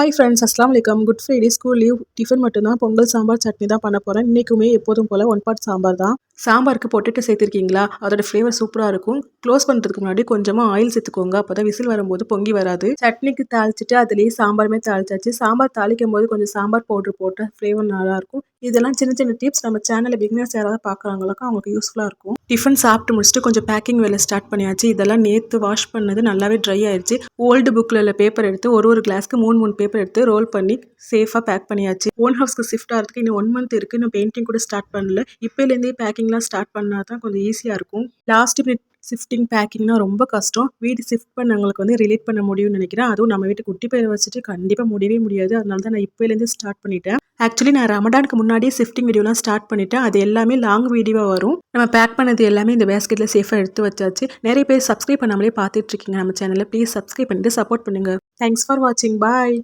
Hi friends, அஸ்ஸலாமு அலைக்கும். Good Friday, school leave. Tiffin மட்டும்தான், பொங்கல் சாம்பார் சட்னி தான் பண்ண போகிறேன். இன்றைக்குமே எப்போதும் போல் ஒன் பார்ட் சாம்பார் தான். சாம்பாருக்கு பொட்டேட்டோ சேர்த்துருக்கீங்களா? அதோட ஃப்ளேவர் சூப்பராக இருக்கும். க்ளோஸ் பண்ணுறதுக்கு முன்னாடி கொஞ்சமாக ஆயில் சேர்த்துக்கோங்க, அப்போ தான் விசில் வரும்போது பொங்கி வராது. சட்னிக்கு தாளிச்சிட்டு அதுலேயே சாம்பாருமே தாளிச்சாச்சு. சாம்பார் தாளிக்கும் போது கொஞ்சம் சாம்பார் பவுடர் போட்ட ஃப்ளேவர் நல்லாயிருக்கும். இதெல்லாம் சின்ன சின்ன டிப்ஸ் நம்ம சேனலில் பிகினர்ஸ் யாராவது பார்க்குறாங்களுக்கும் அவங்களுக்கு யூஸ்ஃபுல்லாக இருக்கும். டிஃபன் சாப்பிட்டு முடிச்சுட்டு கொஞ்சம் பேக்கிங் வேலை ஸ்டார்ட் பண்ணியாச்சு. இதெல்லாம் நேற்று வாஷ் பண்ணது நல்லாவே ட்ரை ஆயிடுச்சு. ஓல்டு புக்கில் உள்ள பேப்பர் எடுத்து ஒரு கிளாஸ்க்கு மூணு பேப்பர் எடுத்து ரோல் பண்ணி சேஃபாக பேக் பண்ணியாச்சு. ஓன் ஹவுஸ்க்கு ஷிஃப்ட் ஆகிறதுக்கு இன்னும் 1 மந்த் இருக்குது. இன்னும் பெயிண்டிங் கூட ஸ்டார்ட் பண்ணல. இப்போலேருந்தே பேக்கிங்லாம் ஸ்டார்ட் பண்ணால் தான் கொஞ்சம் ஈஸியாக இருக்கும். லாஸ்ட் மினிட் ஷிஃப்டிங் பேக்கிங்னா ரொம்ப கஷ்டம். வீடு ஷிஃப்ட் பண்ணவங்களுக்கு வந்து ரிலேட் பண்ண முடியும்னு நினைக்கிறேன். அதுவும் நம்ம வீட்டு குட்டி பையனை வச்சுட்டு கண்டிப்பாக முடியவே முடியாது. அதனால தான் நான் இப்போலேருந்து ஸ்டார்ட் பண்ணிட்டேன். ஆக்சுவலி நான் ரமடானுக்கு முன்னாடியே ஷிஃப்டிங் வீடியோலாம் ஸ்டார்ட் பண்ணிட்டேன். அது எல்லாமே லாங் வீடியோவாக வரும். நம்ம பேக் பண்ணது எல்லாமே இந்த பேஸ்கெட்டில் சேஃபாக எடுத்து வச்சாச்சு. நிறைய பேர் சப்ஸ்கிரைப் பண்ணாமலே பார்த்துட்டு இருக்கீங்க நம்ம சேனலில். ப்ளீஸ் சப்ஸ்கிரைப் பண்ணிட்டு சப்போர்ட் பண்ணுங்கள். தேங்க்ஸ் ஃபார் வாட்சிங். பாய்.